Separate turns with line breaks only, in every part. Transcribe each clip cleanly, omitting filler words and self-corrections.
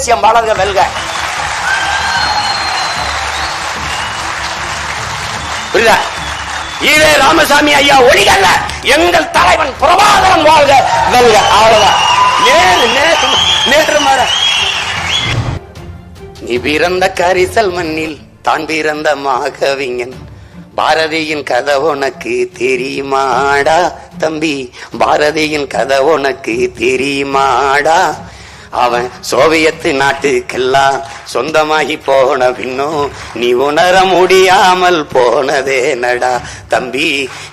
தேசியம் வளர்க வெல்க. புரியுதா? ஈவே ராமசாமி ஐயா ஒளிகல்ல, எங்கள் தலைவன் பிரபாகரன் வாழ்க வெல்க. அவ்வளவுதான். நேற்று மாற நீ பிறந்த கரிசல் மண்ணில் தான் பிறந்த மாகவிஞன் பாரதியின் கதை உனக்கு தெரியுமாடா தம்பி, பாரதியின் கதை உனக்கு தெரியுமாடா. அவன் சோவியத்து நாட்டுக்கெல்லாம் சொந்தமாகி போன பின்னும் நீ உணர முடியாமல் போனதே நடா தம்பி,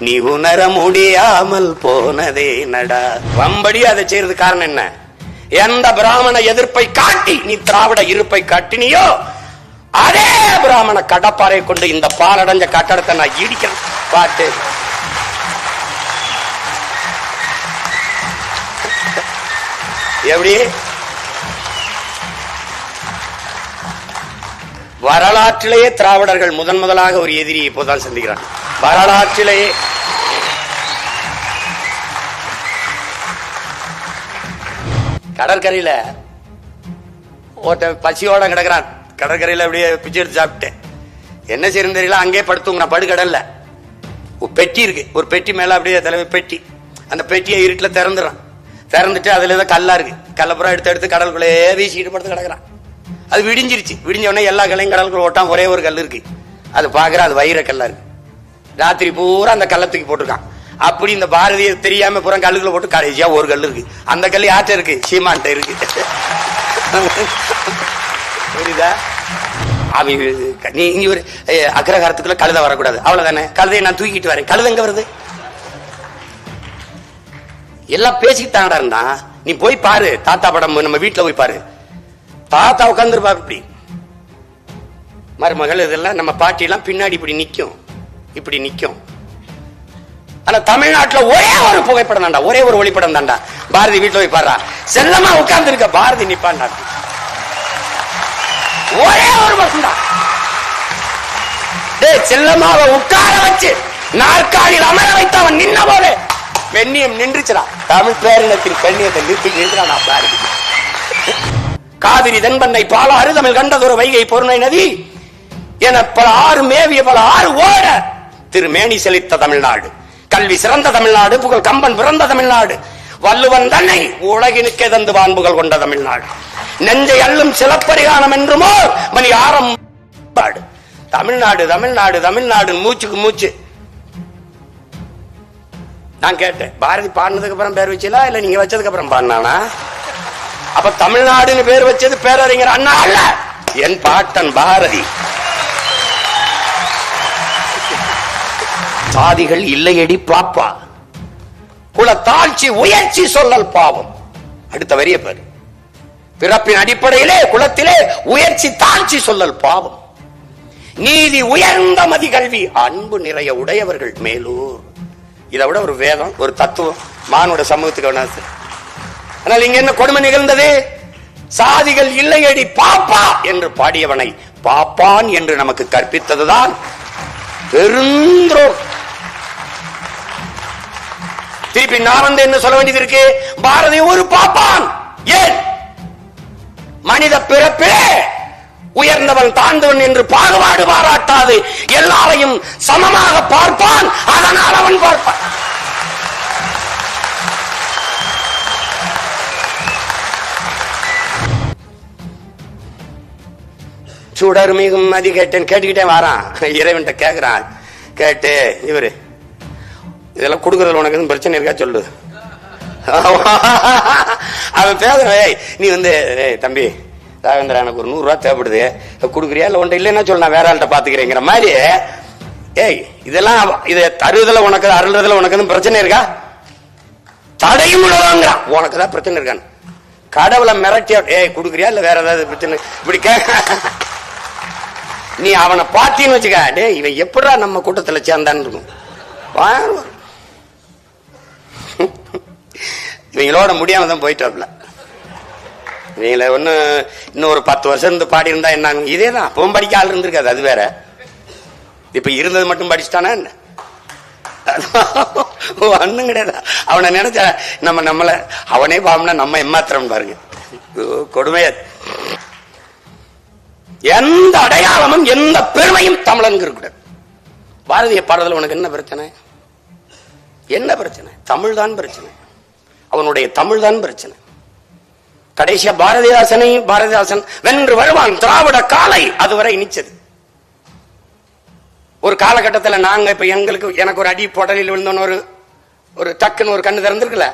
நீ உணர முடியாமல் போனதே நடா. வம்படி அதை செய்யறது காரணம் என்ன? எந்த பிராமண எதிர்ப்பை காட்டி நீ திராவிட இருப்பை காட்டினியோ அதே பிராமண கடப்பாறை கொண்டு இந்த பாலடைஞ்ச கட்டடத்தை நான் இடிக்கிறேன். பாட்டு எப்படி? வரலாற்றிலேயே திராவிடர்கள் முதலாக ஒரு எதிரியை இப்போதான் சந்திக்கிறார். வரலாற்றிலேயே கடற்கரையில பசியோட கிடக்கிறான். கடற்கரையில அப்படியே பிச்சை எடுத்து சாப்பிட்டேன். என்ன செய்யறது தெரியல, அங்கே படுத்துங்க. படுகடல்ல ஒரு பெட்டி இருக்கு, ஒரு பெட்டி மேல அப்படியே தலைமை பெட்டி, அந்த பெட்டியை இருட்டுல திறந்துறான். திறந்துட்டு அதுல ஏதோ கல்லா இருக்கு, கல்லப்புறம் எடுத்து கடலுக்குள்ளேயே வீசிட்டு படுத்து கிடக்குறான். அது விடிஞ்சிருச்சு. விடிஞ்ச உடனே எல்லா கல்லையும் கடலுக்குள்ள ஓட்டான். ஒரே ஒரு கல் இருக்கு, அது பாக்குற அது வைர கல்லா இருக்கு. ராத்திரி பூரா அந்த கல்லை தூக்கி போட்டிருக்கான். அப்படி இந்த பாரதிய தெரியாம பூரா கல்லுக்குள்ள போட்டு கடைசியா ஒரு கல் இருக்கு. அந்த கல் யார்ட்ட இருக்கு? சீமான்ட்ட இருக்கு. புரியுதா? நீ இங்க ஒரு அக்ரஹாரத்துக்குள்ள கழுத வரக்கூடாது, அவ்வளவுதானே. கழுதையை நான் தூக்கிட்டு வரேன். கழுத எங்க வருது? எல்லாம் பேசிக்கிட்டாங்கடா இருந்தா. நீ போய் பாரு, தாத்தா படம் நம்ம வீட்டுல போய் பாரு. தாத்தா உட்காந்துருப்பா இப்படி, மருமகள் இதெல்லாம் நம்ம பாட்டி எல்லாம் பின்னாடி இப்படி நிக்கும், இப்படி நிக்கும். ஆனா தமிழ்நாட்டுல ஒரே ஒரு புகைப்படம் தாண்டா, ஒரே ஒரு ஒளிப்படம் தாண்டா. பாரதி வீட்டுல போய் பாரு, செல்லமா உட்கார்ந்து இருக்க பாரதி நிப்பாண்டா. ஒரே ஒரு வருஷம் தான் செல்லமாவை உட்கார வச்சு நாற்காலியில் அமர வைத்து அவன் நின்ன போது பெண்ணியம் நின்றுச்சுடா. தமிழ் பேரினத்தின் பெண்ணியத்தை நிறுத்தி நின்றான் பாரதி. காவிரி தென்பண்ணை பாலாறு தமிழ் கண்டதொரு வைகை பொருணை நதி என பல ஆறு மேவிய பல ஆறு ஓட திருமேனி செழித்த தமிழ்நாடு, கல்வி சிறந்த தமிழ்நாடு, புகழ் கம்பன் பிறந்த தமிழ்நாடு, வள்ளுவன் தன்னை உலகினுக்கே தந்து வான்புகள் கொண்ட தமிழ்நாடு, நெஞ்சை அள்ளும் சிலப்பரிகானம் என்றுமோ மணி ஆரம் தமிழ்நாடு தமிழ்நாடு தமிழ்நாடு மூச்சுக்கு மூச்சு. நான் கேட்டேன், பாரதி பாடினதுக்கு அப்புறம் பேர் வச்சீங்களா இல்ல நீங்க வச்சதுக்கு அப்புறம் பாடினானா? அப்ப தமிழ்நாடுன்னு பேர் வச்சது பேரறிஞர் அண்ணா அல்ல, என் பாட்டன் பாரதி. சாதிகள் இல்லையடி பாப்பா, குல தாழ்ச்சி உயர்ச்சி சொல்லல் பாவம். அடுத்த வரிய பேரு, பிறப்பின் அடிப்படையிலே குலத்திலே உயர்ச்சி தாழ்ச்சி சொல்லல் பாவம். நீதி உயர்ந்த மதி கல்வி அன்பு நிறைய உடையவர்கள் மேலூர். இதை விட ஒரு வேதம், ஒரு தத்துவம் மானுட சமூகத்துக்கு வேணாது. ஆனால் இங்க என்ன கொடுமை நிகழ்ந்தது? சாதிகள் இல்லையடி பாப்பா என்று பாடியவனை பாப்பான் என்று நமக்கு கற்பித்ததுதான் பெருந்தோர். திருப்பி நான் வந்து என்ன சொல்ல வேண்டியது இருக்கு? பாரதி ஒரு பாப்பான். ஏன்? மனித பிறப்பே உயர்ந்தவன் தாழ்ந்தவன் என்று பாகுபாடு பாராட்டாது எல்லாரையும் சமமாக பார்ப்பான். அதனால் அவன் பார்ப்பான். சுடர் மிகும் மதி கேட்டேன், கேட்டுக்கிட்டே வாரான். இறைவன்ட்ட கேட்கிறான். கேட்டு இவரு இதெல்லாம் கொடுக்கறதுல உனக்கு பிரச்சனை இருக்கா சொல்லு. அவன் பேசுற, நீ வந்து தம்பி ராகவேந்திரா எனக்கு ஒரு 100 ரூபா தேவைப்படுது, கொடுக்குறியா இல்ல ஒன்றை இல்லைன்னா சொல்லு, நான் வேற ஆள்கிட்ட பாத்துக்கிறேங்கிற மாதிரி. ஏய் இதெல்லாம் இது தருவதில் உனக்கு அருள்றதுல உனக்கு பிரச்சனை இருக்கா? தடையும் உள்ளதாங்கிறான். உனக்கு தான் பிரச்சனை இருக்கான்னு கடவுளை மிரட்டியா, ஏய் கொடுக்குறியா இல்ல வேற ஏதாவது பிரச்சனை இப்படி நீ அவனை பாத்தின்னு வச்சுக்க, டே இவன் எப்படா நம்ம கூட்டத்துல சேர்ந்தான்னு இருக்கும். இவங்களோட முடியாம தான் போயிட்டாப்ல. இவங்கள ஒண்ணு இன்னும் ஒரு 10 வருஷம் இருந்து பாடி இருந்தா என்ன? இதேதான் அப்பவும் படிக்க ஆள் இருந்திருக்காது, அது வேற. இப்ப இருந்தது மட்டும் படிச்சுட்டானா என்ன? ஒண்ணும் கிடையாது. அவனை நினைச்ச நம்மள அவனே பாவம்னா நம்ம ஏமாத்திரம் பாருங்க, கொடுமையா. எந்த அடையாளமும் எந்த பெருமையும் தமிழனுக்கு இருக்கக்கூடாது. பாரதிய பாடல் உனக்கு என்ன பிரச்சனை? என்ன பிரச்சனை? தமிழ் தான் பிரச்சனை. அவனுடைய தமிழ் தான் பிரச்சனை. கடைசியா பாரதிதாசன் வென்று வருவான் திராவிட காலை அதுவரை இனிச்சது. ஒரு காலகட்டத்தில் நாங்க இப்ப எனக்கு ஒரு அடி பொடலில் விழுந்தோன்னு ஒரு டக்குன்னு ஒரு கண்ணு திறந்திருக்குல்ல,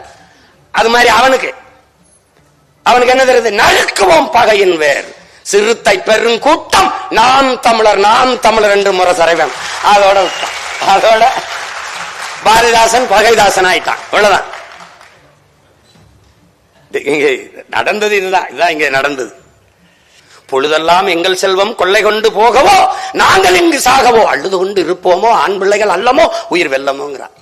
அது மாதிரி அவனுக்கு என்ன தெரியுது? நழுக்குவோம் பகையின் வேர் சிறுத்தை பெரும் கூட்டம் நாம் தமிழர் என்று முரசறைவன். அதோட பாரதிதாசன் பகைதாசன் ஆயிட்டான். அவ்வளவுதான் இங்க நடந்தது. இதுதான் இங்க நடந்தது. பொழுதெல்லாம் எங்கள் செல்வம் கொள்ளை கொண்டு போகவோ நாங்கள் இங்கு சாகவோ அழுது கொண்டு இருப்போமோ ஆண் பிள்ளைகள் அல்லமோ உயிர் வெல்லமோங்கிறான்.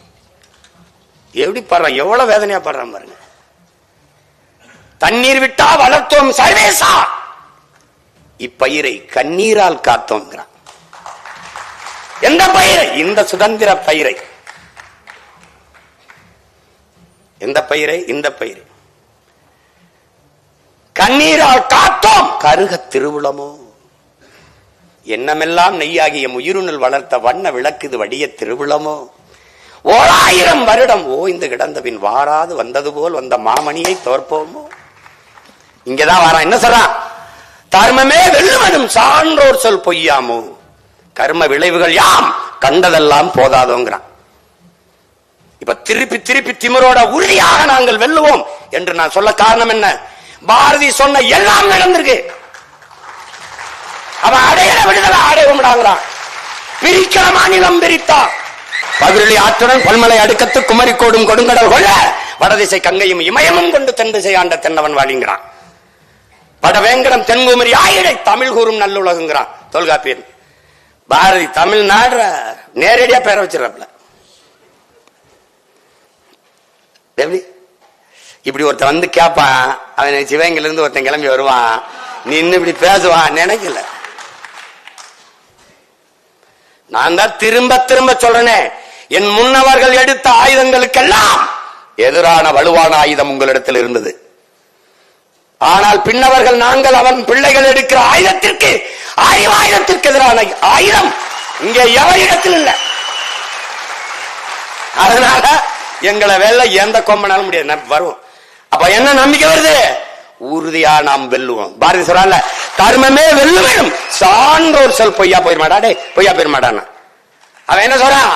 எப்படி பாடுறான், எவ்வளவு வேதனையா பாடுறான் பாருங்க. தண்ணீர் விட்டா வளர்த்தோம் சர்வேசா, இப்பயிரை கண்ணீரால் காத்தோங்கிறான். எந்த பயிரை? இந்த சுதந்திர பயிரை. எந்த பயிரை? இந்த பயிரை கண்ணீரால் காத்தோம் கருக திருவுளமோ. எண்ணமெல்லாம் நெய்யாகிய உயிருணில் வளர்த்த வண்ண விளக்குது வடிய திருவுளமோ. 1000 வருடம் ஓய்ந்து கிடந்தபின் வாராது வந்தது போல் வந்த மாமணியை தோற்போமோ. இங்கதான் வாரான். என்ன சொல்றான்? தர்மமே வெல்லுவதும் சான்றோர் சொல் பொய்யாமோ, கர்ம விளைவுகள் யாம் கண்டதெல்லாம் போதாதோங்கிறான். இப்ப திருப்பி திமிரோட உறுதியாக நாங்கள் வெல்லுவோம் என்று நான் சொல்ல காரணம் என்ன? பாரதி சொன்ன எல்லாம் நடந்திருக்கு. அவன் அடையில விடுதலை அடைவோம்டாங்கிறான். பிரிக்கிற மாநிலம் பிரித்தான். பகிரளி ஆற்றுடன் பல்மலை அடுக்கத்து குமரி கோடும் கொடுங்கடல் கொள்ள வடதிசை கங்கையும் இமயமும் கொண்டு தென் திசை ஆண்ட தென்னவன் வாழிங்கிறான். வடவேங்கடம் தென்குமரி ஆயிடை தமிழ் கூறும் நல்லுலகுங்கிறான் தொல்காப்பியன். பாரதி தமிழ்நாடு நேரடியா பேர வச்சிடறாப்ல. எப்படி இப்படி ஒருத்தன் வந்து கேட்பான், அவன் சிவகங்கையில இருந்து ஒருத்தன் கிளம்பி வருவான், நீ இன்னும் இப்படி பேசுவான் நினைக்கல. நான் தான் திரும்ப சொல்றேனே, என் முன்னவர்கள் எடுத்த ஆயுதங்களுக்கெல்லாம் எதிரான வலுவான ஆயுதம் உங்களிடத்தில் இருந்தது. ஆனால் பின்னவர்கள் நாங்கள் அவன் பிள்ளைகள் எடுக்கிற ஆயுதத்திற்கு ஆயுதத்திற்கு எதிரான ஆயுதம் இங்கே எவரிடத்தில் இல்லை. அதனால எங்களை வேலை எந்த கொம்பனாலும் முடியாது, வரும். அப்ப என்ன நம்பிக்கை வருது? உறுதியா நாம் வெல்லுவோம். பாரதி சொல்றான்ல, கர்மமே வெல்லுவேன் சான்றோர் சொல் பொய்யா போயிருமாடா. பொய்யா போயிருமாடான்னு அவன் என்ன சொல்றான்?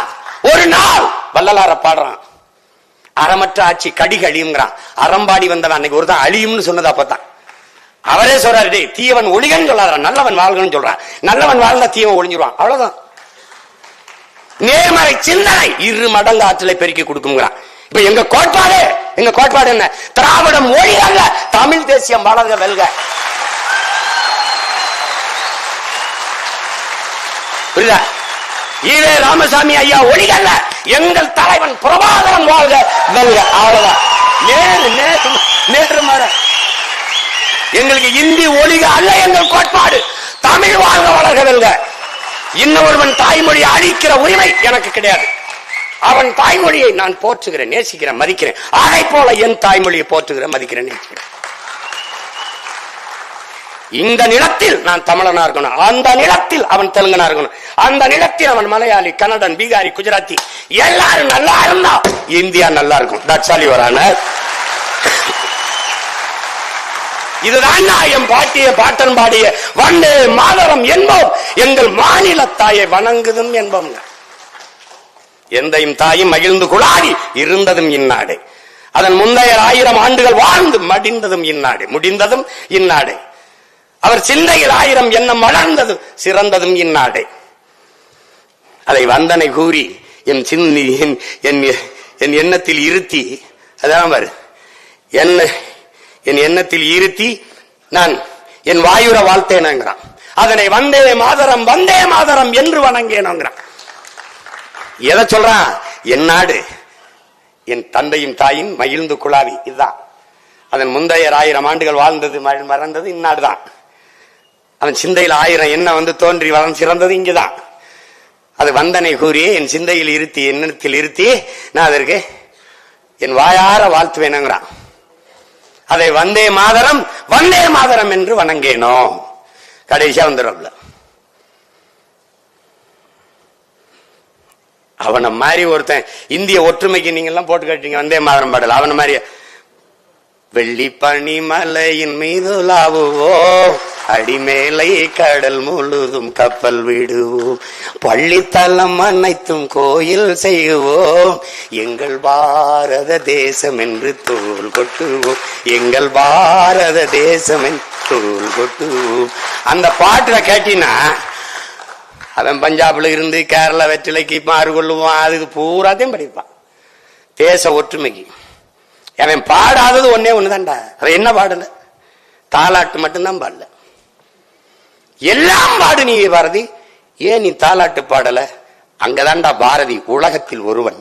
ஒரு நாள் வள்ளலார பாடுறான், அறமற்ற ஆட்சி கடிக அழியுங்கிறான். அறம்பாடி வந்தவன் அன்னைக்கு ஒரு தான் அழியும்னு சொன்னது அப்பதான். அவரே சொல்றாரு, டே தீயவன் ஒழிகன்னு சொல்லாதான், நல்லவன் வாழ்கன்னு சொல்றான். நல்லவன் வாழ்ந்தா தீயவன் ஒழிஞ்சிருவான், அவ்வளவுதான். நேர்மறை சிந்தனை 2 மடங்கு ஆற்றலை பெருக்கி கொடுக்குங்கிறான். இப்ப எங்க கோட்பாடு என்ன? திராவிடம் ஒழியல்ல, தமிழ் தேசியம் வளர்க வெல்க. புரியுதா? ஈவே ராமசாமி ஐயா ஒழிகல்ல, எங்கள் தலைவன் பிரபாகரன் வாழ்க வெல்க. அவ்வளவுதான். நேர்மறை. எங்களுக்கு இந்தி ஒழிக அல்ல எங்கள் கோட்பாடு, தமிழ் வாழ்க வளர்க வெல்க. இன்னொருவன் தாய்மொழியை அழிக்கிற உரிமை எனக்கு கிடையாது. அவன் தாய்மொழியை நான் போற்றுகிறேன், நேசிக்கிறேன், மதிக்கிறேன். அதை போல என் தாய்மொழியை போற்றுகிறேன், மதிக்கிறேன், நேசிக்கிறேன். இந்த நிலத்தில் நான் தமிழனா இருக்கணும், அந்த நிலத்தில் அவன் தெலுங்கனா இருக்கணும், அந்த நிலத்தில் அவன் மலையாளி, கன்னடன், பீகாரி, குஜராத்தி எல்லாரும் நல்லா இருந்தா இந்தியா நல்லா இருக்கும். That's all your honour. இதுதான் என் பாட்டன் பாடிய வந்தே மாதரம் என்போம், எங்கள் மாநில தாயை வணங்குதும் என்போம். எந்தையும் தாயும் மகிழ்ந்து குழாடி இருந்ததும் இந்நாடு, அதன் முந்தைய 1000 ஆண்டுகள் வாழ்ந்து மடிந்ததும் இந்நாடு, முடிந்ததும் இந்நாடு. அவர் சிந்தையில் 1000 எண்ணம் வளர்ந்ததும் சிறந்ததும் இந்நாடு. அதை வந்தனை கூறி என் எண்ணத்தில் இருத்தி, அதான் பாரு, என் எண்ணத்தில் இருத்தி நான் என் வாயுர வாழ்த்தேனங்கிறான். அதனை வந்தே மாதரம் என்று வணங்கேனோங்கிறான். எதை சொல்றான்? என் நாடு, என் தந்தையும் தாயின் மகிழ்ந்து குழாவி, இதுதான். அதன் முந்தைய 1000 ஆண்டுகள் வாழ்ந்தது மறந்தது இந்நாடுதான். அவன் சிந்தையில் 1000 எண்ணம் தோன்றி வளர்ந்து சிறந்தது இங்குதான். அது வந்தனை கூறியே என் சிந்தையில் இருத்தி, எண்ணத்தில் இருத்தி நான் அதற்கு என் வாயார வாழ்த்துவேனுங்கிறான். அதை வந்தே மாதரம் என்று வணங்கேனோ. கடைசியா வந்துடும்ல. அவனை மாதிரி ஒருத்தன் இந்திய ஒற்றுமைக்கு நீங்க எல்லாம் போட்டு கட்டிங்க வந்தே மாதரம் பாடல. அவனை மாதிரி வெள்ளி பனிமலையின் மீது லாவுவோம், அடிமேலை கடல் முழுதும் கப்பல் விடுவோம், பள்ளித்தலம் அனைத்தும் கோயில் செய்வோம், எங்கள் பாரத தேசம் என்று தோல் கொட்டுவோம், எங்கள் பாரத தேசம் என்று தோல் கொட்டுவோம். அந்த பாட்டுல கேட்டீங்கன்னா அவன் பஞ்சாப்ல இருந்து கேரளா வெற்றிலைக்கு மாறு கொள்ளுவான், அதுக்கு பூராத்தையும் படிப்பான். தேச ஒற்றுமைக்கு அவன் பாடாதது ஒன்னே ஒண்ணுதான்டா. அவன் என்ன பாடல? தாலாட்டு மட்டும்தான் பாடல. எல்லாம் பாடு நீ பாரதி. ஏன் நீ தாலாட்டு பாடல? அங்கதான்டா பாரதி உலகத்தில் ஒருவன்.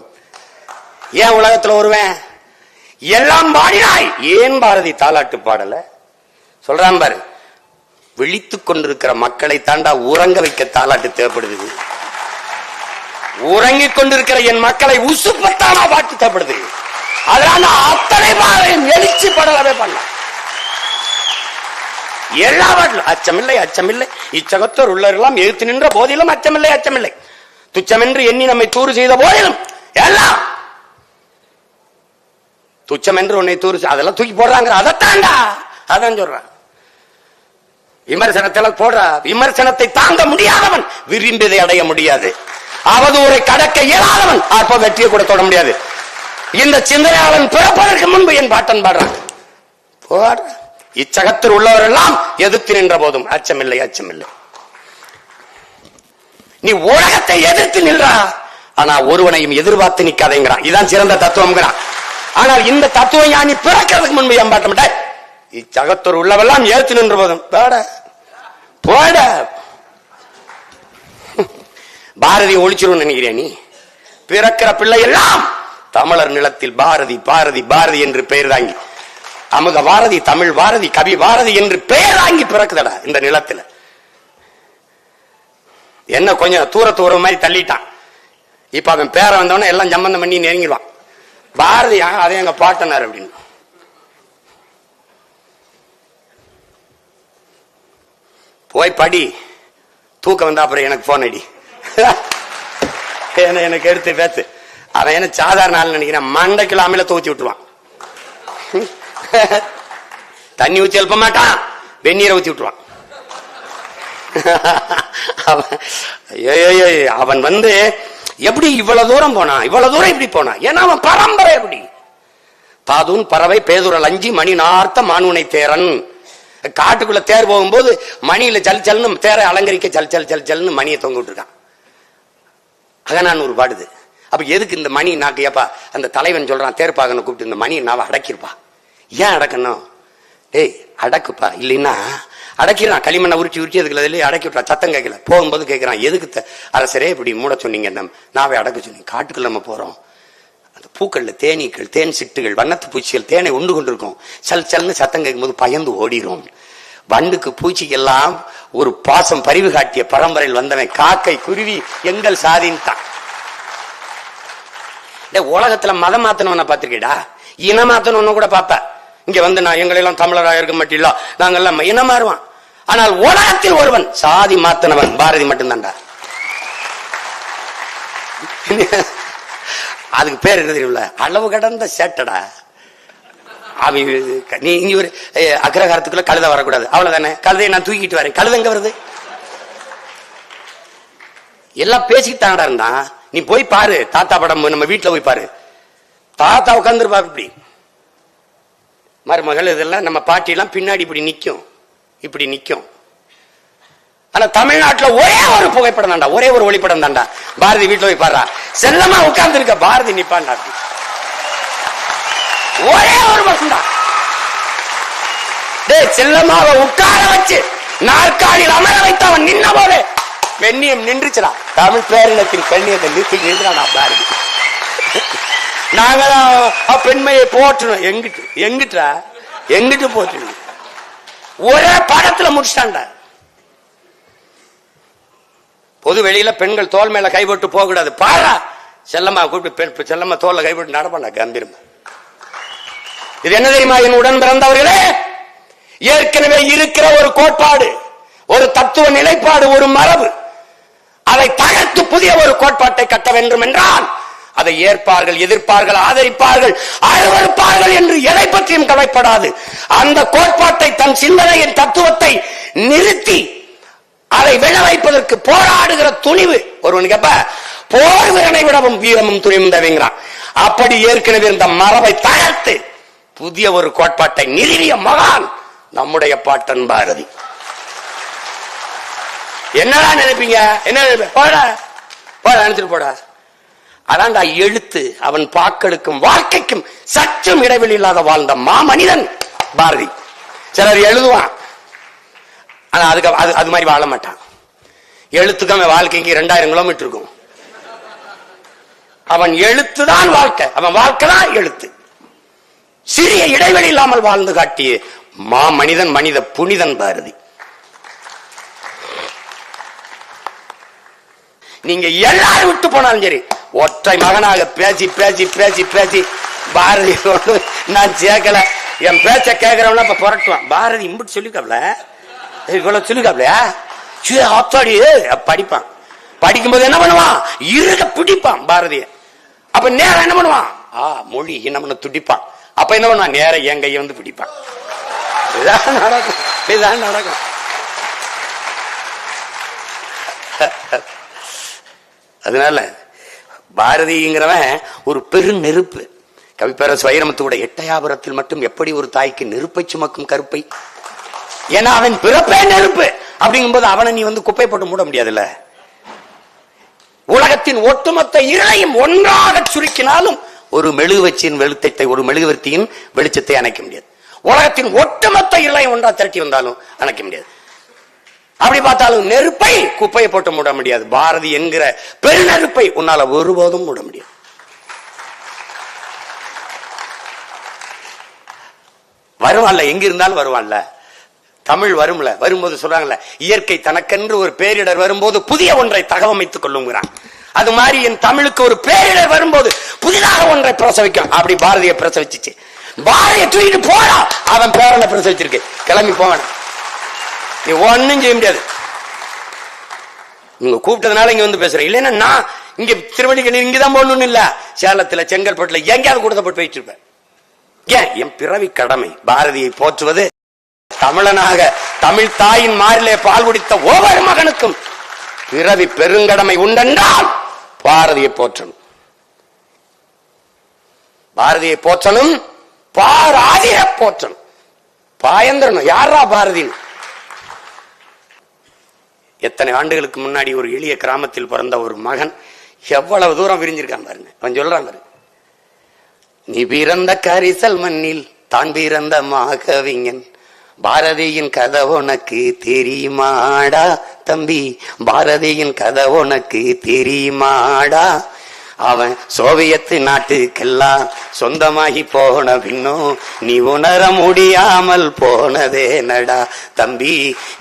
ஏன் உலகத்துல ஒருவன்? எல்லாம் பாடினாய், ஏன் பாரதி தாலாட்டு பாடல? சொல்றான் பாரு, விழித்துக் கொண்டிருக்கிற மக்களை தாண்டா உறங்க வைக்க தாலாட்டு தேவைப்படுது. உறங்கிக் கொண்டிருக்கிற என் மக்களை உசுப்பத்தானா பாட்டு தேவைப்படுது. அதனால அத்தனை பாரையும் எழுச்சி படலவே பண்ண எல்லா பாட்டிலும் அச்சமில்லை அச்சமில்லை, இச்சகத்தோர் உள்ளவர்களாம் எழுத்து நின்ற போதிலும் அச்சமில்லை அச்சமில்லை, துச்சமென்று எண்ணி நம்மை தூறு செய்த போதிலும் எல்லாம் துச்சம் என்று உன்னை தூறு, அதெல்லாம் தூக்கி போடுறாங்க. அதைத்தாண்டா அதான் சொல்றான். விமர்சனத்தில் போடுற விமர்சனத்தை தாங்க முடியாதவன் விரும்பியதை அடைய முடியாது. அவதூறை கடக்க இயலாதவன் அப்ப வெற்றியை கூட தொட முடியாது. இந்த சிந்தனையாளன் பிறப்பதற்கு முன்பு என் பாட்டன் பாடுறான். இச்சகத்தில் உள்ளவரெல்லாம் எதிர்த்து நின்ற போதும் அச்சமில்லை அச்சமில்லை. நீ உலகத்தை எதிர்த்து நின்றா, ஆனா ஒருவனையும் எதிர்பார்த்து நிக்காதேங்கிறான். இதுதான் சிறந்த தத்துவம்ங்கிறான். ஆனால் இந்த தத்துவம் ஞானி பிறக்கிறதுக்கு முன்பு என் பாட்ட மாட்டேன். இச்சகத்தோர் உள்ளவெல்லாம் ஏற்று நின்ற போதும் போட பாரதி ஒழிச்சிரும் நினைக்கிறேன். நீ பிறக்கிற பிள்ளை எல்லாம் தமிழர் நிலத்தில் பாரதி பாரதி பாரதி என்று பெயர் தாங்கி, அமுத பாரதி, தமிழ் பாரதி, கவி பாரதி என்று பெயர் தாங்கி பிறக்குதடா இந்த நிலத்துல. என்ன கொஞ்சம் தூரத்து ஒரு மாதிரி தள்ளிட்டான். இப்ப அவன் பேர வந்தவன எல்லாம் சம்பந்தம் பண்ணி நெருங்கிடுவான். பாரதி அதே எங்க பாட்டனார் அப்படின்னு. போய் படி, தூக்கம் வந்தா அப்புறம் எனக்கு போன் அடி, எனக்கு எடுத்து பேத்து. அவன் என்ன சாதாரண ஆள் நினைக்கிறேன், மண்டைக்குள்ள அமில தூத்தி விட்டுருவான். தண்ணி ஊத்தி எழுப்ப மாட்டான், வெந்நீரை ஊத்தி விட்டுருவான். அவன் வந்து எப்படி இவ்வளவு தூரம் போனா, இவ்வளவு தூரம் இப்படி போனா? ஏன்னா அவன் பரம்பரை எப்படி? பாதூன் பறவை பேதுரல் அஞ்சி மணி நார்த்த மானுனை தேரன். காட்டுக்குள்ள தேர் போகும்போது மணியில ஜல் ஜல்னு தேரை அலங்கரிக்க ஜல் ஜல் ஜல் ஜல்னு மணியை தொங்க விட்டுருக்கான். அகநானூறு பாடுது. அப்ப எதுக்கு இந்த மணி நாக்கு? ஏப்பா அந்த தலைவன் சொல்றான், தேர்ப்பாகனை கூப்பிட்டு இந்த மணி நாவ அடக்கிருப்பா. ஏன் அடக்கணும்? ஏய் அடக்குப்பா, இல்லைன்னா அடக்கிறான். களிமண்ணை உருட்டி உருட்டி அதுக்குள்ள அடக்கி விட்டா சத்தம் கேட்கல. போகும்போது கேட்கிறான், எதுக்கு அரசரே இப்படி மூட சொன்னீங்க? நாவை அடக்க சொன்னீங்க. காட்டுக்குள்ள நம்ம போறோம், அந்த பூக்கள்ல தேனீக்கள், தேன் சிட்டுகள், வண்ணத்து பூச்சிகள் தேனை உண்டு கொண்டிருக்கும். சல் சல்னு சத்தம் கேட்கும் போது பயந்து ஓடிடும். வண்டுக்கு பூச்சிக்கெல்லாம் ஒரு பாசம் பரிவு காட்டிய பரம்பரையில் வந்தவன் காக்கை குருவி எங்கள் சாதின்ட்டான். உலகத்துல மதம் மாத்தனவன பாத்திருக்கேடா, இன மாத்தணும் கூட பாப்ப. இங்க வந்து நான் எங்களெல்லாம் தமிழராக இருக்க மாட்டீங்களா, நாங்கெல்லாம் இனம் மாறுவான். ஆனால் உலகத்தில் ஒருவன் சாதி மாத்தனவன் பாரதி மட்டும்தான்டா. அதுக்கு பேர் என்ன தெரியுமில்ல? அளவு கடந்த சேட்டடா. நீ இங்க ஒரு அக்ரஹாரத்துக்குள்ள கழுத வரக்கூடாது, அவ்வளவுதானே. கழுதையை நான் தூக்கிட்டு வரேன், கழுத எங்க வருது? எல்லாம் பேசிக்கிட்டாங்கடா இருந்தா. நீ போய் பாரு, தாத்தா படம் நம்ம வீட்டுல போய் பாரு, தாத்தா உட்காந்துருப்பா இப்படி, மருமகள் இதெல்லாம் நம்ம பாட்டி எல்லாம் பின்னாடி இப்படி நிக்கும், இப்படி நிக்கும். ஆனா தமிழ்நாட்டுல ஒரே ஒரு புகைப்படம் தாண்டா, ஒரே ஒரு ஒளிப்படம் தாண்டா. பாரதி வீட்டுல போய் பாரு, செல்லமா உட்கார்ந்து இருக்க பாரதி நிப்பாண்டா, ஒரே ஒரு பக்கம் தான். செல்லமாவை உட்கார வச்சு நாற்காலியில் அமர வைத்து அவன் நின்ன போது பெண்ணியம் நின்றுச்சுடா. தமிழ் பேரினத்தின் பெண்ணியத்தை நிறுத்தி நின்றானா பாரதி. நாங்களாம் பெண்மையை போற்றணும். எங்கிட்டு எங்கிட்டா எங்கிட்டு போற்றணும்? ஒரே படத்துல முடிச்சிட்டான்டா. பொது வெளியில பெண்கள் தோல் மேல கைப்பட்டு போக கூடாது. பாரா செல்லம்மா கூப்பிட்டு செல்லம்மா தோல்ல கைப்பட்டு நடப்பாண்டா கம்பீரமா. இது என்ன தெரியுமா என் உடன் பிறந்தவர்களே? ஏற்கனவே இருக்கிற ஒரு கோட்பாடு, ஒரு தத்துவ நிலைப்பாடு, ஒரு மரபு. அதை தகர்த்து புதிய ஒரு கோட்பாட்டை கட்ட வேண்டும் என்றால் அதை ஏற்பார்கள், எதிர்ப்பார்கள், ஆதரிப்பார்கள், அருவருப்பார்கள் என்று எதை பற்றியும் கவலைப்படாது. அந்த கோட்பாட்டை, தன் சிந்தனையின் தத்துவத்தை நிறுத்தி அதை விழ வைப்பதற்கு போராடுகிற துணிவு ஒருவனுக்கு எப்ப போர் வீரனை விடவும் வீரமும் துணிவும் தேவைங்கிறான். அப்படி ஏற்கனவே இந்த மரபை தகர்த்து புதிய ஒரு கோட்பாட்டை நிறுவிய மகான் நம்முடைய பாட்டன் பாரதி. என்னடா நினைப்பீங்க? என்ன போட போட நினைச்சிட்டு போட. அதான்டா எழுத்து. அவன் பாக்களுக்கும் வாழ்க்கைக்கும் சற்றும் இடைவெளி இல்லாத வாழ்ந்த மாமனிதன் பாரதி. சிலர் எழுதுவான், ஆனா அதுக்கு அது மாதிரி வாழ மாட்டான். எழுத்துக்கு அவன் வாழ்க்கைக்கு 2000 கிலோமீட்டர் இருக்கும். அவன் எழுத்துதான் வாழ்க்கை, அவன் வாழ்க்கை தான் எழுத்து. சிறிய இடைவெளி இல்லாமல் வாழ்ந்து காட்டிய மாமனிதன், மனித புனிதன் பாரதி. நீங்க எல்லாரும் விட்டு போனாலும் சரி, ஒற்றை மகனாக பேசி பேசி பேசி பேசி பாரதி நான் சேர்க்கல. என் பேச்ச கேட்கிறவன இப்ப புரட்டுவான். பாரதி இம்பிட்டு சொல்லிக்காப்ல, இவ்வளவு சொல்லிக்காப்லையா ஆத்தாடி படிப்பான். படிக்கும்போது என்ன பண்ணுவான்? இருக்க பிடிப்பான் பாரதிய. அப்ப நேரம் என்ன பண்ணுவான்? மொழி என்ன துடிப்பான். அப்ப என்ன பண்ணுவான்? நேரம் என் கையை வந்து பிடிப்பான். இதான் நடக்கும், இதான் நடக்கும். அதனால பாரதிங்கிறவன் ஒரு பெரு நெருப்பு. கவிப்பேரரசு வைரமுத்துவோட எட்டயாபுரத்தில் மட்டும் எப்படி ஒரு தாய்க்கு நெருப்பை சுமக்கும் கருப்பை. ஏன்னா அவன் பிறப்பே நெருப்பு. அப்படிங்கும்போது அவனை நீ வந்து குப்பை போட்டு மூட முடியாதுல்ல. உலகத்தின் ஒட்டுமொத்த இருளையும் ஒன்றாக சுருக்கினாலும் ஒரு மெழுகுவச்சியின் வெளிச்சத்தை, ஒரு மெழுகுவர்த்தியின் வெளிச்சத்தை அணைக்க முடியாது. உலகத்தின் ஒட்டுமொத்த இருளையும் ஒன்றா திரட்டி வந்தாலும் அணைக்க முடியாது. அப்படி பார்த்தாலும் நெருப்பை குப்பையை போட்டு மூட முடியாது. பாரதி என்கிற பெருநெருப்பை உன்னால ஒருபோதும் மூட முடியாது. வருவான்ல, எங்க இருந்தாலும் வருவான்ல. தமிழ் வரும்ல, வரும்போது சொல்றாங்கல்ல, இயற்கை தனக்கென்று ஒரு பேரிடர் வரும்போது புதிய ஒன்றை தகவமைத்துக் கொள்ளுங்கிறான். அது மாதிரி என் தமிழுக்கு ஒரு பேரிடர் வரும்போது புதிதாக ஒன்றை பிரசவிக்கும். அப்படி பாரதியை பிரசவிச்சிச்சு. பாரதியை தூக்கிட்டு போறா, அவன் பேரனை பிரசவிச்சிருக்கு. கிளம்பி போவான், நீ ஒன்னும் செய்ய முடியாது. நீங்க கூப்பிட்டதுனால இங்க வந்து பேசுறேன். இல்லைன்னா நான் இங்க திருவள்ளிக்கணி இங்கதான் போடணும்னு இல்ல, சேலத்துல, செங்கல்பட்டுல எங்கேயாவது கூட போட்டு வச்சிருப்பேன். ஏன்? என் பிறவி கடமை பாரதியை போற்றுவது. தமிழனாக தமிழ் தாயின் மாரிலே பால் குடித்த ஒவ்வொரு மகனுக்கும் பிறவி பெருங்கடமை உண்டென்றால் பாரதியை போற்றணும். பாரதியை போற்றணும், பாராதிய போற்றணும். பாயந்திரனும் யாரா பாரதி? எத்தனை ஆண்டுகளுக்கு முன்னாடி ஒரு எளிய கிராமத்தில் பிறந்த ஒரு மகன் எவ்வளவு தூரம் விரிஞ்சிருக்கான் பாருங்க. அவன் சொல்றான் பாருங்க, நீ பிறந்த கரிசல் மண்ணில் தான் பிறந்த மாகவிஞன், பாரதியின் கதை உனக்கு தெரியுமாடா தம்பி, பாரதியின் கதை உனக்கு தெரியுமாடா. அவன் சோவியத்து நாட்டுக்கெல்லாம் சொந்தமாகி போன பின்னும் நீ உணர முடியாமல் போனதே நடா தம்பி,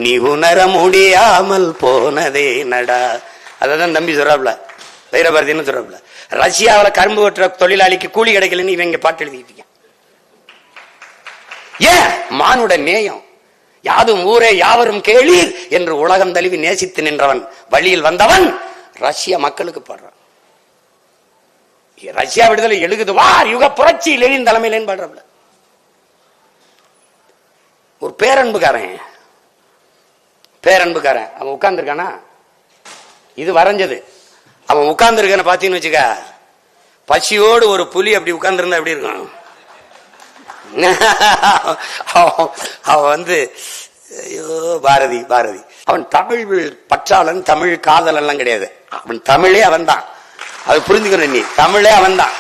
நீ உணர முடியாமல் போனதே நடா. அதான் தம்பி சொல்றாப்ல, வைரபாரதின்னு சொல்றாப்ல. ரஷ்யாவில் கரும்பு வெட்டுற தொழிலாளிக்கு கூலி கிடைக்கலன்னு இவங்க பாட்டு எழுதிக்கிட்டு. ஏன்? மானுட நேயம். யாதும் ஊரே யாவரும் கேளீர் என்று உலகம் தழுவி நேசித்து நின்றவன், வழியில் வந்தவன் ரஷ்ய மக்களுக்கு பாடுறான். ரஷ்யா விடுதலை எழுகுது வார் யுக புரட்சி லெனின் தலைமையிலேன்னு பாடுறாப்ல. ஒரு பேரன்புக்காரன் அவன் உட்கார்ந்துருக்கானா, இது வரைஞ்சது. அவன் உட்கார்ந்துருக்கான பாத்தீங்கன்னு வச்சுக்க, பசியோடு ஒரு புலி அப்படி உட்கார்ந்துருந்தா எப்படி இருக்கும்? அவன் வந்து ஐயோ பாரதி பாரதி. அவன் தமிழ் பற்றாளன், தமிழ் காதல் எல்லாம் கிடையாது. அவன் தமிழே அவன் தான். அது புரிஞ்சுக்கணும். நீ தமிழே அவன் தான்.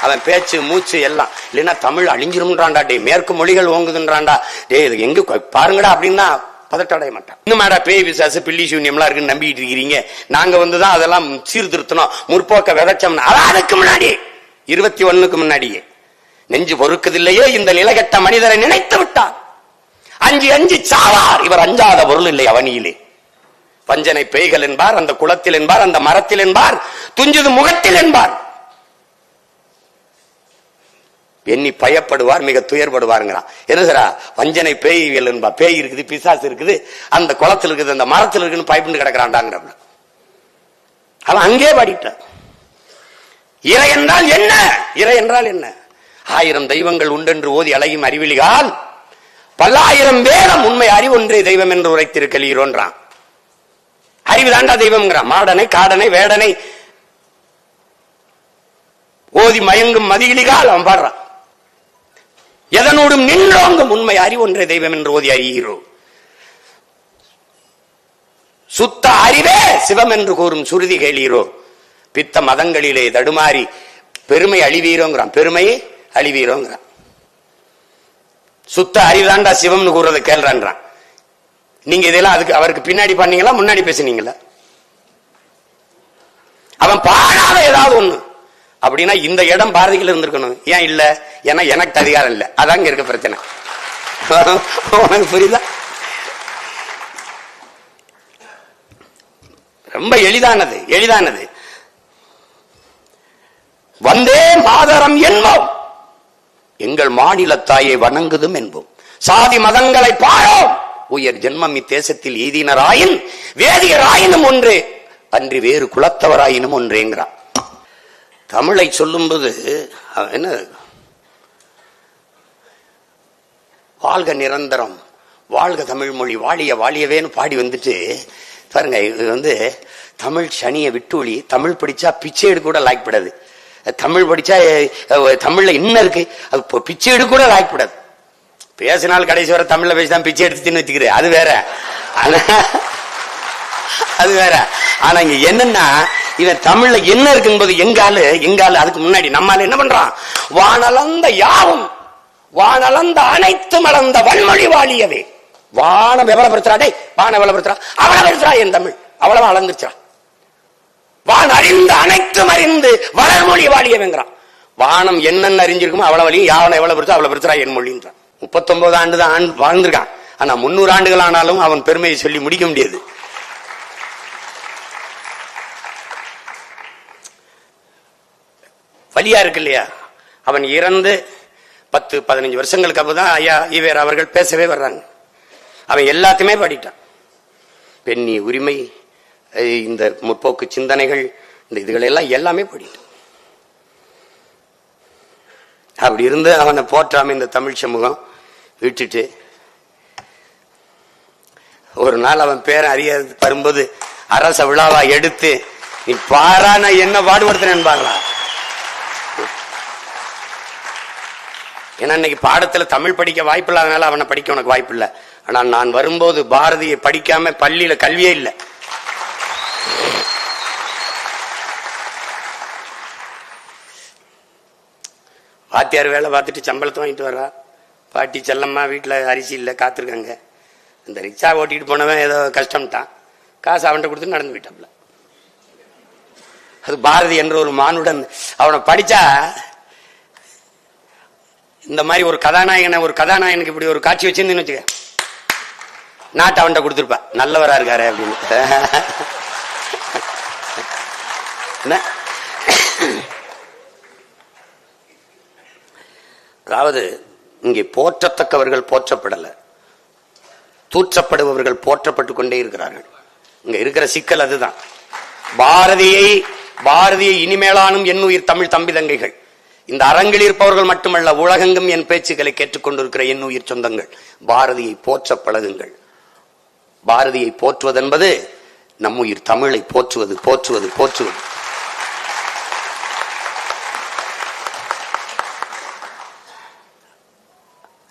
அவன் பேச்சு மூச்சு எல்லாம். இல்லைன்னா தமிழ் அழிஞ்சிரும்ன்றான்டா. டே மேற்கு மொழிகள் ஓங்குதுன்றான்டா. டே இது எங்க பாருங்கடா அப்படின்னா பதட்டடைய மாட்டான். இன்னும் மேடா பேய் விசாசு பில்லி சூன்யம்லாம் இருக்குன்னு நம்பிட்டு இருக்கிறீங்க, நாங்க வந்துதான் அதெல்லாம் சீர்திருத்தணும், முற்போக்க விதைச்சோம். அதுக்கு முன்னாடி 21க்கு முன்னாடியே நெஞ்சு பொறுக்குதில்லையே இந்த நிலகட்ட மனிதரை நினைத்து விட்டார். அஞ்சு அஞ்சு சாவார் இவர், அஞ்சாத பொருள் இல்லை அவனியிலே. வஞ்சனை பேய்கள் என்பார், அந்த குளத்தில் என்பார், அந்த மரத்தில் என்பார், துஞ்சுது முகத்தில் என்பார். எண்ணி பயப்படுவார், மிக துயர்படுவாருங்கிறான். என்ன வஞ்சனை பேய்கள் என்பா, பேய் இருக்குது, பிசாசு இருக்குது, அந்த குளத்தில் இருக்குது, அந்த மரத்தில் இருக்குன்னு பயப்பட்டு கிடக்கிறான்டாங்கிற. அவன் அங்கே பாடிட்டான். இறை என்றால் என்ன? இறை என்றால் என்ன? 1000 தெய்வங்கள் உண்டென்று ஓதி அழகும் அறிவிலிகால் பல்லாயிரம் வேதம் உண்மை அறிவொன்றே தெய்வம் என்று உரைத்திருக்கிறோன்றான். அறிவு தாண்டா தெய்வம்ங்கிறான். மாடனை, காடனை, வேடனை ஓதி மயங்கும் மதியிலிகால் அவன் பாடுறான். எதனோடும் நின்றோங்கும் உண்மை அறிவொன்றே தெய்வம் என்று ஓதி அறிகிறோம். சுத்த அறிவே சிவம் என்று கூறும் சுருதி கேளீரோ. பித்த மதங்களிலே தடுமாறி பெருமை அழிவீரோங்கிறான். பெருமையை அழிவீரோங்கிறான். சுத்த அறிவுதான்டா சிவம்னு கூறுறதை கேள்றான். நீங்க இதெல்லாம் அதுக்கு அவருக்கு பின்னாடி பண்ணீங்களா, முன்னாடி பேசுனீங்களா? அவன் பாடாத ஏதாவது ஒண்ணு அப்படின்னா இந்த இடம் பாரதிகள் இருந்திருக்கணும். ஏன் இல்ல? ஏன்னா எனக்கு அதிகாரம் இல்ல. அதாங்க இருக்க பிரச்சனை. உனக்கு புரியுதா? ரொம்ப எளிதானது, எளிதானது. வந்தே மாதரம் என்போம், எங்கள் மாநில தாயை வணங்குதும் என்போம். சாதி மதங்களை பாழோம், உயர் ஜென்மம் இத்தேசத்தில் ஈதினராயின் வேதியராயினும் ஒன்றே, அன்றி வேறு குலத்தவராயினும் ஒன்றேங்கிறான். தமிழை சொல்லும்போது என்ன, வாழ்க நிரந்தரம், வாழ்க தமிழ் மொழி, வாழிய வாழியவேன்னு பாடி வந்துட்டு பாருங்க. இது தமிழ் சனியை விட்டுஒளி. தமிழ் படிச்சா பிச்சை எடுக்க கூட லாய்க்கப்படாது. தமிழ் படிச்சா தமிழ்ல என்ன இருக்கு, அது பிச்சை எடுக்க கூட லாய்க்கப்படாது. பேசினால் கடைசி வரை தமிழ்ல பேசிதான் பிச்சை எடுத்துன்னு வச்சுக்கிறேன், அது வேற. அது வேற. ஆனா இங்க என்னன்னா, இவன் தமிழ்ல என்ன இருக்கும்போது எங்காலு அதுக்கு முன்னாடி நம்மால என்ன பண்றான்? வானளந்த யாவும் வானளந்த அனைத்து மலர்ந்த வன்மொழி வாழியவே. வானம் எவ்வளவுப்படுத்துறாடே, வானம் எவ்வளவுப்படுத்துறா, அவ்வளவுப்படுத்துறா என் தமிழ், அவ்வளவு அளந்துருச்சா. வான் அறிந்து அனைத்தும் அறிந்து வளர்மொழி வாழியவேங்கிறான். வானம் என்னென்ன அறிஞ்சிருக்குமோ அவ்வளவு வழியும், யாவனை எவ்வளவு பெருசா அவ்வளவு பெருசா என் மொழின்றான். 39 ஆண்டு தான் வாழ்ந்திருக்கான். ஆனா 300 ஆண்டுகள் ஆனாலும் அவன் பெருமையை சொல்லி முடிக்க முடியாது. வலியா இருக்கு இல்லையா? அவன் இறந்து 10-15 வருஷங்களுக்கு அப்புறம் ஐயா ஈவேரா அவர்கள் பேசவே வர்றாங்க. அவன் எல்லாத்தையுமே பாடிட்டான். பெண்ணி உரிமை, இந்த முற்போக்கு சிந்தனைகள், இந்த இதுகள் எல்லாம் எல்லாமே பாடிட்டான். அப்படி இருந்து அவனை போற்றாம இந்த தமிழ் சமூகம் விட்டுட்டு, ஒரு நாள் அவன் பேரை அறிய வரும்போது அரச விழாவா எடுத்து, நீ பாரா நான் என்ன பாடுபடுத்தினேன் பாங்களா. ஏன்னா இன்னைக்கு பாடத்துல தமிழ் படிக்க வாய்ப்பு இல்லாதனால அவனை படிக்க உனக்கு வாய்ப்பு இல்லை. ஆனா நான் வரும்போது பாரதியை படிக்காம பள்ளியில கல்வியே இல்லை. வாத்தியார் வேலை பார்த்துட்டு சம்பளத்தை வாங்கிட்டு வர்றா. பாட்டி செல்லம்மா வீட்டுல அரிசி இல்லை, காத்திருக்காங்க. இந்த ரிக்ஷா ஓட்டிட்டு போனவன் ஏதோ கஷ்டம்ட்டான், காசு அவன்கிட்ட கொடுத்து நடந்து போயிட்டாப்ல. அது பாரதி என்ற ஒரு மானுடன். அவனை படிச்சா இந்த மாதிரி ஒரு கதாநாயகனுக்கு இப்படி ஒரு காட்சி வச்சிருந்தேன்னு வச்சுக்க, நாட்டை அவன்கிட்ட கொடுத்துருப்பா, நல்லவரா இருக்காரு அப்படின்னு. அதாவது இங்கே போற்றத்தக்கவர்கள் போற்றப்படல, தூற்றப்படுபவர்கள் போற்றப்பட்டுக் கொண்டே இருக்கிறார்கள். இங்க இருக்கிற சிக்கல் அதுதான். பாரதியை இனிமேலானும் என்னுயிர் தமிழ் தம்பி தங்கைகள், இந்த அரங்கில் இருப்பவர்கள் மட்டுமல்ல, உலகெங்கும் என் பேச்சுக்களை கேட்டுக்கொண்டிருக்கிற என்னுயிர் சொந்தங்கள், பாரதியை போற்ற பழகுங்கள். பாரதியை போற்றுவதென்பது நம்முயிர் தமிழை போற்றுவது போற்றுவது போற்றுவது.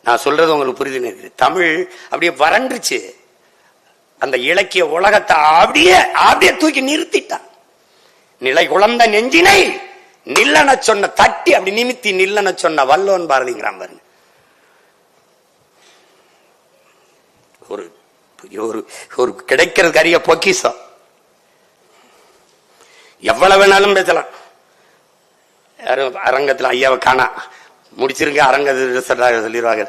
நான் சொல்றது உங்களுக்கு புரியுது? தமிழ் அப்படியே வறண்டுச்சு. அந்த இலக்கிய உலகத்தை அப்படியே தூக்கி நிறுத்திட்டான். நிலை குழந்த நெஞ்சினை நில்லன சொன்ன தட்டி அப்படி நிமித்தி நில்லன சொன்ன வல்லோன் பாரதிங்கிறான் பாருங்க. ஒரு கிடைக்கிறது அரிய பொக்கிஷம். எவ்வளவு வேணாலும் பேசலாம். யாரும் அரங்கத்தில் ஐயாவை காணா முடிச்சிருக்க அரங்க சொல்லிடுவாங்க.